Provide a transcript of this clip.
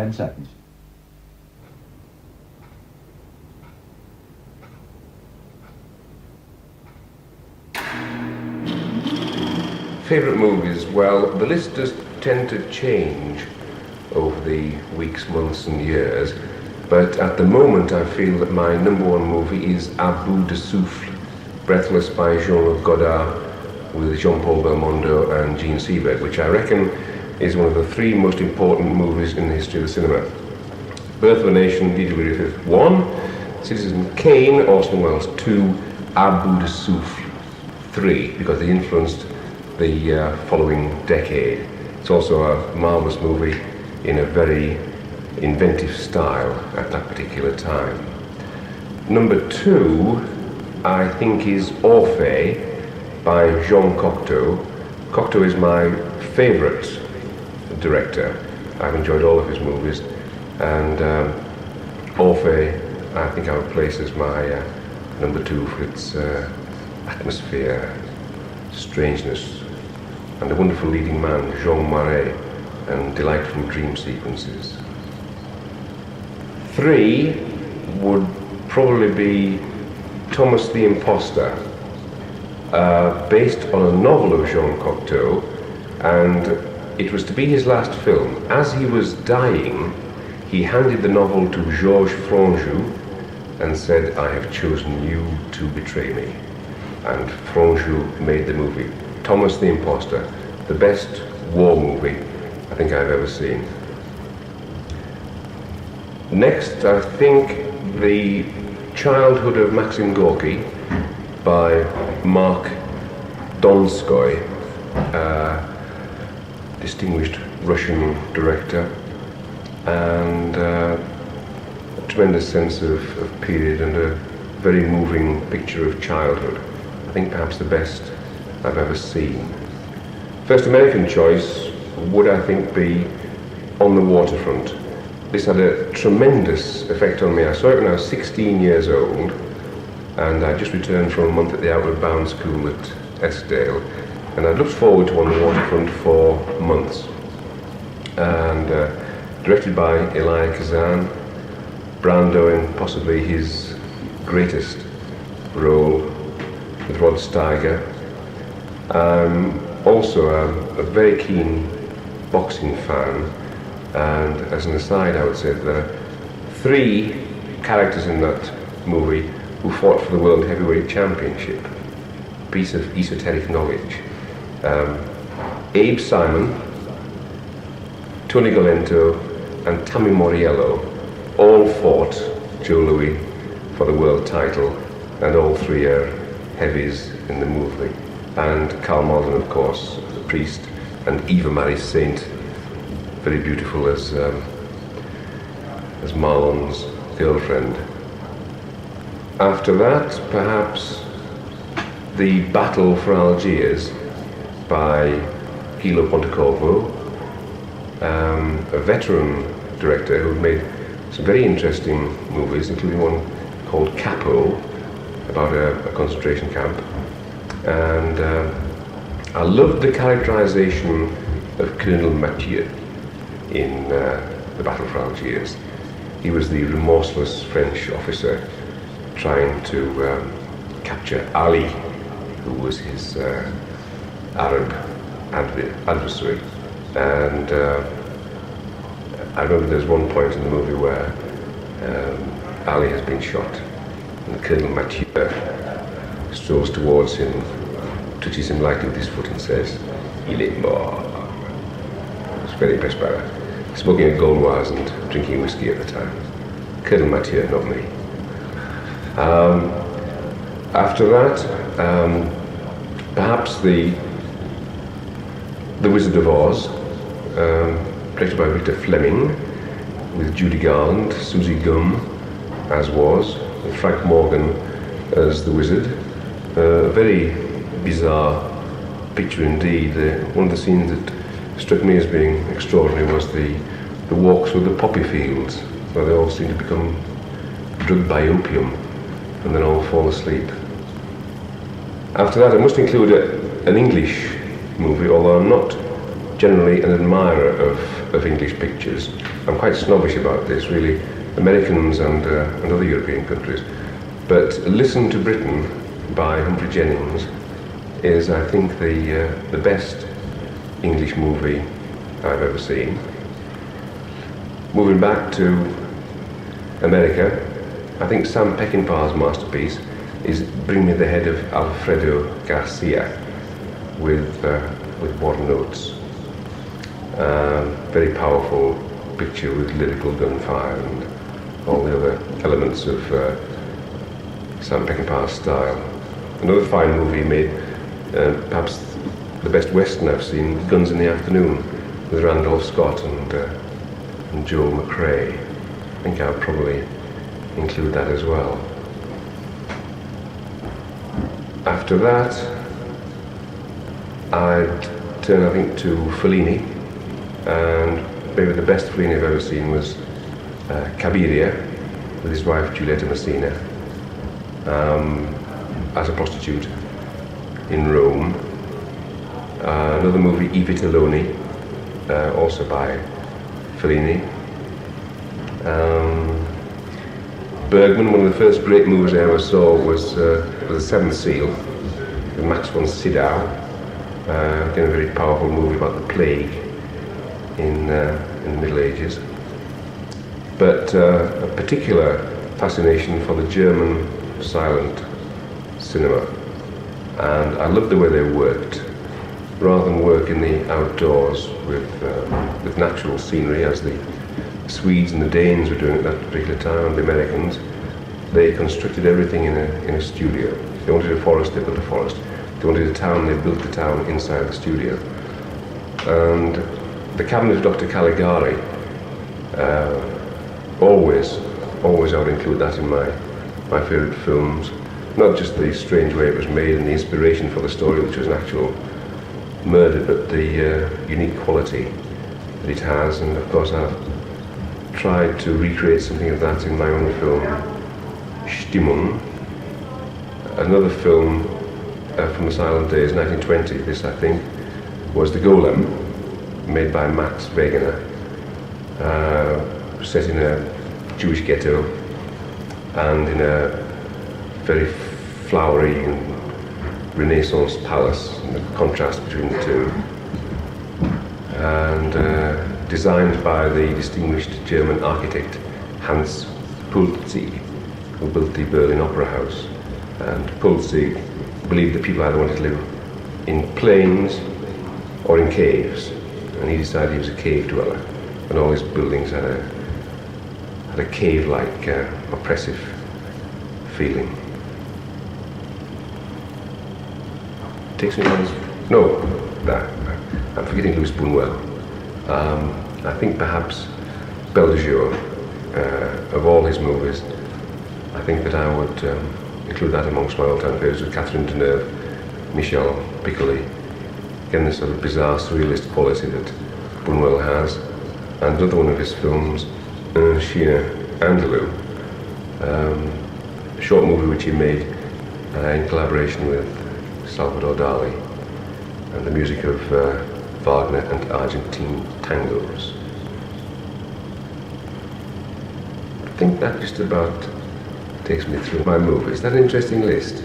10 seconds. Favourite movies? Well, the list does tend to change over the weeks, months and years, but at the moment I feel that my number one movie is À bout de souffle, Breathless by Jean-Luc Godard with Jean-Paul Belmondo and Gene Seberg, which I reckon is one of the three most important movies in the history of the cinema. Birth of a Nation, D.W. Griffith 1, Citizen Kane, Orson Welles 2, À bout de souffle 3, because they influenced the following decade. It's also a marvellous movie in a very inventive style at that particular time. Number 2, I think, is Orphée by Jean Cocteau. Cocteau is my favourite director. I've enjoyed all of his movies, and Orphée I think I would place as my number 2 for its atmosphere, strangeness, and a wonderful leading man, Jean Marais, and delightful dream sequences. 3 would probably be Thomas the Imposter, based on a novel of Jean Cocteau, and it was to be his last film. As he was dying, he handed the novel to Georges Franju and said, "I have chosen you to betray me." And Franju made the movie Thomas the Imposter, the best war movie I think I've ever seen. Next, I think The Childhood of Maxim Gorky by Marc Donskoy, distinguished Russian director, and a tremendous sense of period and a very moving picture of childhood. I think perhaps the best I've ever seen. First American choice would, I think, be On the Waterfront. This had a tremendous effect on me. I saw it when I was 16 years old, and I just returned from a month at the Outward Bound School at Eskdale, and I looked forward to On the Waterfront for months. And directed by Elia Kazan, Brando in possibly his greatest role with Rod Steiger. Also a very keen boxing fan, and as an aside I would say there are 3 characters in that movie who fought for the World Heavyweight Championship. Piece of esoteric knowledge. Abe Simon, Tony Galento and Tammy Moriello all fought Joe Louis for the world title, and all 3 are heavies in the movie. And Carl Malden, of course, the priest, and Eva Marie Saint, very beautiful as Marlon's girlfriend. After that, perhaps The Battle for Algiers by Guillo Pontecorvo, a veteran director who made some very interesting movies, including one called Capo, about a concentration camp. And I loved the characterization of Colonel Mathieu in The Battle for Algiers. He was the remorseless French officer trying to capture Ali, who was his Arab adversary. And I remember there's one point in the movie where Ali has been shot, and Colonel Mathieu strolls towards him, touches him lightly with his foot and says, "Il est mort." I was very impressed by that. Smoking a Gauloise and drinking whiskey at the time. Colonel Mathieu, not me. After that, perhaps the Wizard of Oz, directed by Victor Fleming, with Judy Garland, Susie Gum as Was, and Frank Morgan as the Wizard. A very bizarre picture indeed. One of the scenes that struck me as being extraordinary was the walks through the poppy fields, where they all seem to become drugged by opium and then all fall asleep. After that, I must include an English movie, although I'm not generally an admirer of English pictures. I'm quite snobbish about this, really, Americans and other European countries. But Listen to Britain by Humphrey Jennings is, I think, the best English movie I've ever seen. Moving back to America, I think Sam Peckinpah's masterpiece is Bring Me the Head of Alfredo Garcia with War Notes. Very powerful picture with lyrical gunfire and all the other elements of Sam Peckinpah's style. Another fine movie made, perhaps the best Western I've seen, Guns in the Afternoon, with Randolph Scott and Joel McRae. I think I'll probably include that as well. After that, I'd turn, I think, to Fellini, and maybe the best Fellini I've ever seen was Cabiria, with his wife Giulietta Messina, as a prostitute in Rome. Another movie, I Vitelloni, also by Fellini. Bergman, one of the first great movies I ever saw was The Seventh Seal, with Max von Sydow. Again, a very powerful movie about the plague in the Middle Ages. But a particular fascination for the German silent cinema. And I loved the way they worked. Rather than work in the outdoors with natural scenery, as the Swedes and the Danes were doing at that particular time, and the Americans, they constructed everything in a studio. They wanted a forest, they built a forest. They wanted a town, they built the town inside the studio. And the Cabinet of Dr. Caligari, always I would include that in my favourite films. Not just the strange way it was made and the inspiration for the story, which was an actual murder, but the unique quality that it has. And of course I've tried to recreate something of that in my own film, Stimmung. Another film from the silent days, 1920, this I think, was The Golem, made by Max Wegener, set in a Jewish ghetto and in a very flowery Renaissance palace, and the contrast between the two. And designed by the distinguished German architect Hans Pulzig, who built the Berlin Opera House. And Pulzig believed that people either wanted to live in plains or in caves, and he decided he was a cave dweller, and all his buildings had a cave-like oppressive feeling. Takes me on. No, I'm forgetting Louis Buñuel. I think perhaps Belle de Jour, of all his movies, I think that I would include that amongst my all-time favourites, with Catherine Deneuve, Michel Piccoli. Again, this sort of bizarre, surrealist quality that Buñuel has. And another one of his films, Un Chien Andalou, a short movie which he made in collaboration with Salvador Dali, and the music of Wagner and Argentine tangos. I think that just about takes me through my movies. Is that an interesting list?